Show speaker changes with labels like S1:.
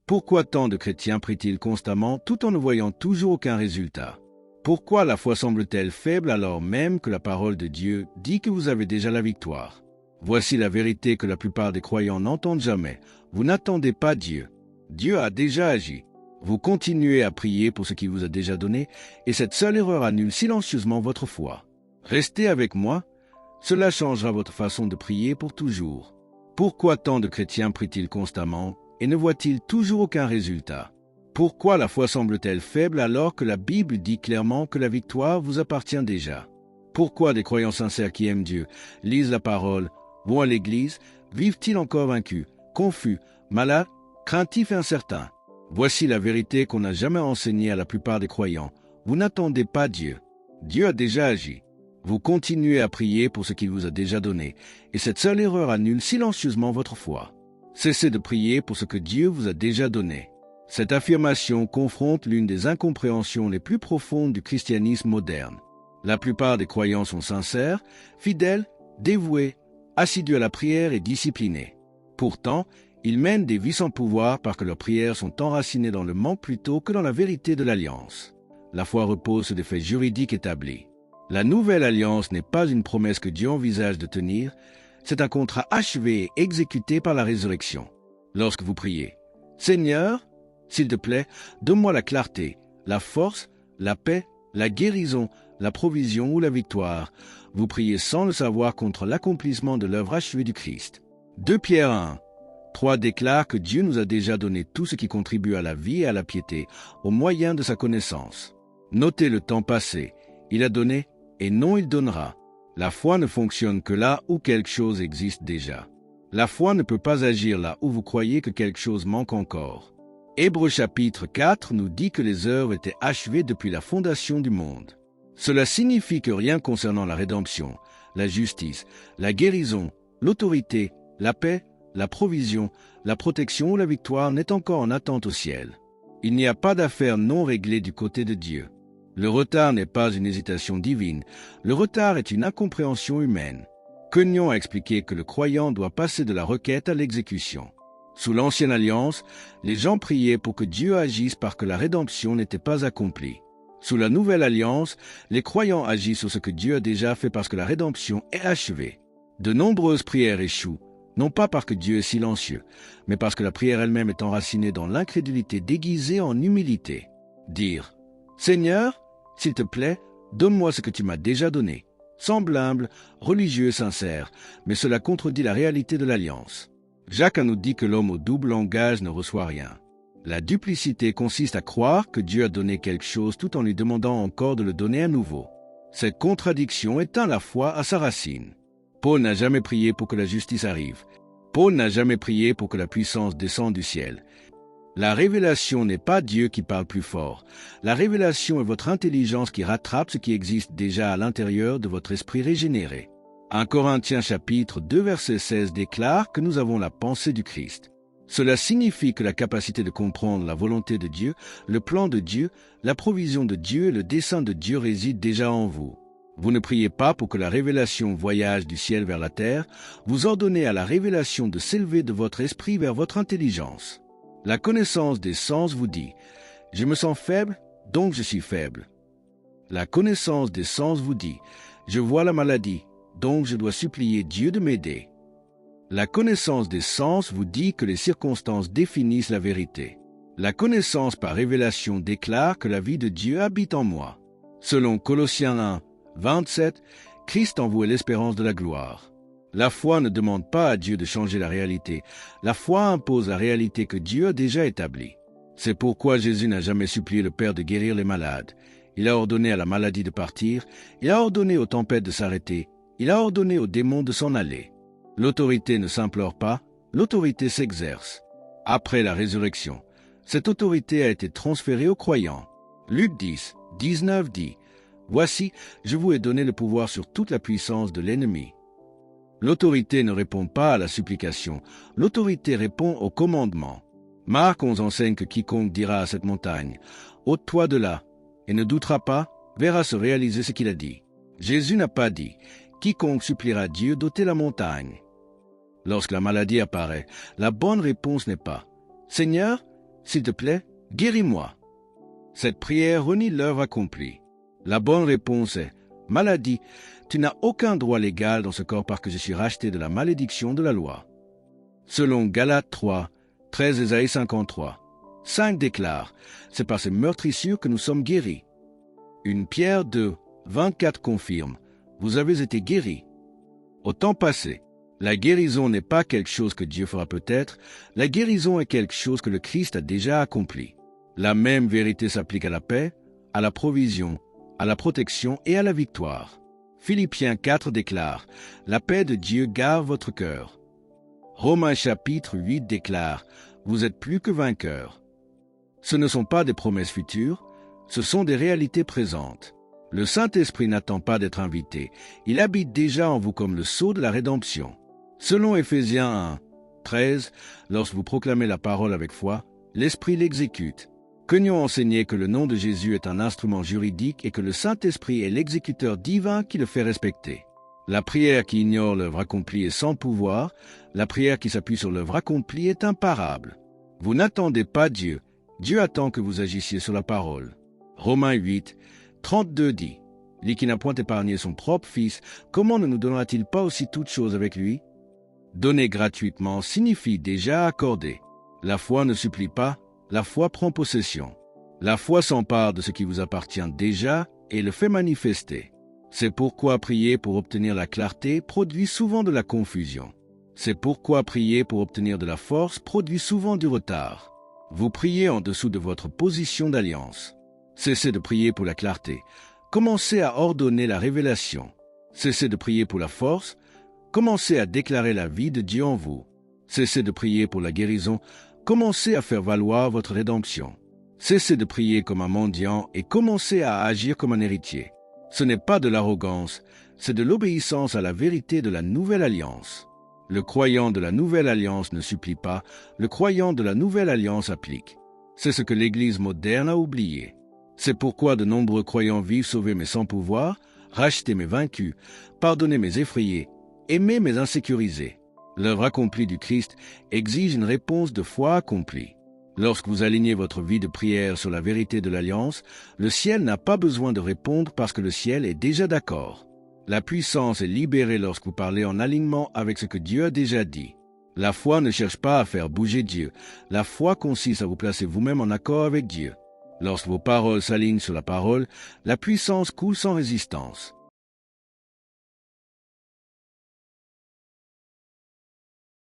S1: Pourquoi tant de chrétiens prient-ils constamment tout en ne voyant toujours aucun résultat? Pourquoi la foi semble-t-elle faible alors même que la parole de Dieu dit que vous avez déjà la victoire? Voici la vérité que la plupart des croyants n'entendent jamais. Vous n'attendez pas Dieu. Dieu a déjà agi. Vous continuez à prier pour ce qu'il vous a déjà donné, et cette seule erreur annule silencieusement votre foi. Restez avec moi, cela changera votre façon de prier pour toujours. Pourquoi tant de chrétiens prient-ils constamment et ne voient-ils toujours aucun résultat? Pourquoi la foi semble-t-elle faible alors que la Bible dit clairement que la victoire vous appartient déjà? Pourquoi des croyants sincères qui aiment Dieu, lisent la parole, vont à l'église, vivent-ils encore vaincus, confus, malades, craintifs et incertains? Voici la vérité qu'on n'a jamais enseignée à la plupart des croyants. Vous n'attendez pas Dieu. Dieu a déjà agi. Vous continuez à prier pour ce qu'il vous a déjà donné, et cette seule erreur annule silencieusement votre foi. Cessez de prier pour ce que Dieu vous a déjà donné. Cette affirmation confronte l'une des incompréhensions les plus profondes du christianisme moderne. La plupart des croyants sont sincères, fidèles, dévoués, assidus à la prière et disciplinés. Pourtant, ils mènent des vies sans pouvoir parce que leurs prières sont enracinées dans le manque plutôt que dans la vérité de l'alliance. La foi repose sur des faits juridiques établis. La nouvelle alliance n'est pas une promesse que Dieu envisage de tenir, c'est un contrat achevé et exécuté par la résurrection. Lorsque vous priez, « Seigneur, s'il te plaît, donne-moi la clarté, la force, la paix, la guérison, la provision ou la victoire », vous priez sans le savoir contre l'accomplissement de l'œuvre achevée du Christ. 2 Pierre 1, 3 déclare que Dieu nous a déjà donné tout ce qui contribue à la vie et à la piété, au moyen de sa connaissance. Notez le temps passé. Il a donné et non il donnera. La foi ne fonctionne que là où quelque chose existe déjà. La foi ne peut pas agir là où vous croyez que quelque chose manque encore. Hébreux chapitre 4 nous dit que les œuvres étaient achevées depuis la fondation du monde. Cela signifie que rien concernant la rédemption, la justice, la guérison, l'autorité, la paix, la provision, la protection ou la victoire n'est encore en attente au ciel. Il n'y a pas d'affaires non réglées du côté de Dieu. Le retard n'est pas une hésitation divine, le retard est une incompréhension humaine. Cognon a expliqué que le croyant doit passer de la requête à l'exécution. Sous l'ancienne alliance, les gens priaient pour que Dieu agisse parce que la rédemption n'était pas accomplie. Sous la nouvelle alliance, les croyants agissent sur ce que Dieu a déjà fait parce que la rédemption est achevée. De nombreuses prières échouent, non pas parce que Dieu est silencieux, mais parce que la prière elle-même est enracinée dans l'incrédulité déguisée en humilité. Dire « Seigneur, s'il te plaît, donne-moi ce que tu m'as déjà donné », semble humble, religieux et sincère, mais cela contredit la réalité de l'alliance. Jacques nous dit que l'homme au double langage ne reçoit rien. La duplicité consiste à croire que Dieu a donné quelque chose tout en lui demandant encore de le donner à nouveau. Cette contradiction éteint la foi à sa racine. Paul n'a jamais prié pour que la justice arrive. Paul n'a jamais prié pour que la puissance descende du ciel. La révélation n'est pas Dieu qui parle plus fort. La révélation est votre intelligence qui rattrape ce qui existe déjà à l'intérieur de votre esprit régénéré. 1 Corinthiens chapitre 2 verset 16 déclare que nous avons la pensée du Christ. Cela signifie que la capacité de comprendre la volonté de Dieu, le plan de Dieu, la provision de Dieu et le dessein de Dieu résident déjà en vous. Vous ne priez pas pour que la révélation voyage du ciel vers la terre, vous ordonnez à la révélation de s'élever de votre esprit vers votre intelligence. La connaissance des sens vous dit « Je me sens faible, donc je suis faible ». La connaissance des sens vous dit « Je vois la maladie, donc je dois supplier Dieu de m'aider ». La connaissance des sens vous dit que les circonstances définissent la vérité. La connaissance par révélation déclare que la vie de Dieu habite en moi. Selon Colossiens 1, 27, Christ en vous est l'espérance de la gloire. La foi ne demande pas à Dieu de changer la réalité. La foi impose la réalité que Dieu a déjà établie. C'est pourquoi Jésus n'a jamais supplié le Père de guérir les malades. Il a ordonné à la maladie de partir, il a ordonné aux tempêtes de s'arrêter, il a ordonné aux démons de s'en aller. L'autorité ne s'implore pas, l'autorité s'exerce. Après la résurrection, cette autorité a été transférée aux croyants. Luc 10, 19 dit « Voici, je vous ai donné le pouvoir sur toute la puissance de l'ennemi. » L'autorité ne répond pas à la supplication, l'autorité répond au commandement. Marc 11 enseigne que quiconque dira à cette montagne « Ôte-toi de là » et ne doutera pas, verra se réaliser ce qu'il a dit. Jésus n'a pas dit « Quiconque suppliera Dieu d'ôter la montagne ». Lorsque la maladie apparaît, la bonne réponse n'est pas « Seigneur, S'il te plaît, guéris-moi. Cette prière renie l'œuvre accomplie. La bonne réponse est « Maladie, tu n'as aucun droit légal dans ce corps parce que je suis racheté de la malédiction de la loi. » Selon Galates 3, 13 Ésaïe 53, 5 déclare « C'est par ces meurtrissures que nous sommes guéris. » 1 Pierre 2, 24 confirme « Vous avez été guéris. » Au temps passé, la guérison n'est pas quelque chose que Dieu fera peut-être, la guérison est quelque chose que le Christ a déjà accompli. La même vérité s'applique à la paix, à la provision, à la protection et à la victoire. Philippiens 4 déclare « La paix de Dieu garde votre cœur. » Romains chapitre 8 déclare « Vous êtes plus que vainqueurs. » Ce ne sont pas des promesses futures, ce sont des réalités présentes. Le Saint-Esprit n'attend pas d'être invité, il habite déjà en vous comme le sceau de la rédemption. Selon Éphésiens 1, 13, lorsque vous proclamez la parole avec foi, l'Esprit l'exécute. Cognons enseigné que le nom de Jésus est un instrument juridique et que le Saint-Esprit est l'exécuteur divin qui le fait respecter. La prière qui ignore l'œuvre accomplie est sans pouvoir, la prière qui s'appuie sur l'œuvre accomplie est imparable. Vous n'attendez pas Dieu, Dieu attend que vous agissiez sur la parole. Romains 8, 32 dit « Lui qui n'a point épargné son propre Fils, comment ne nous donnera-t-il pas aussi toutes choses avec lui ?» Donner gratuitement signifie déjà accorder. La foi ne supplie pas, la foi prend possession. La foi s'empare de ce qui vous appartient déjà et le fait manifester. C'est pourquoi prier pour obtenir la clarté produit souvent de la confusion. C'est pourquoi prier pour obtenir de la force produit souvent du retard. Vous priez en dessous de votre position d'alliance. Cessez de prier pour la clarté. Commencez à ordonner la révélation. Cessez de prier pour la force. Commencez à déclarer la vie de Dieu en vous. Cessez de prier pour la guérison. Commencez à faire valoir votre rédemption. Cessez de prier comme un mendiant et commencez à agir comme un héritier. Ce n'est pas de l'arrogance, c'est de l'obéissance à la vérité de la nouvelle alliance. Le croyant de la nouvelle alliance ne supplie pas, le croyant de la nouvelle alliance applique. C'est ce que l'Église moderne a oublié. C'est pourquoi de nombreux croyants vivent sauvés mais sans pouvoir, rachetés mais vaincus, pardonnés mais effrayés, aimés mais insécurisés. L'œuvre accomplie du Christ exige une réponse de foi accomplie. Lorsque vous alignez votre vie de prière sur la vérité de l'Alliance, le ciel n'a pas besoin de répondre parce que le ciel est déjà d'accord. La puissance est libérée lorsque vous parlez en alignement avec ce que Dieu a déjà dit. La foi ne cherche pas à faire bouger Dieu. La foi consiste à vous placer vous-même en accord avec Dieu. Lorsque vos paroles s'alignent sur la parole, la puissance coule sans résistance.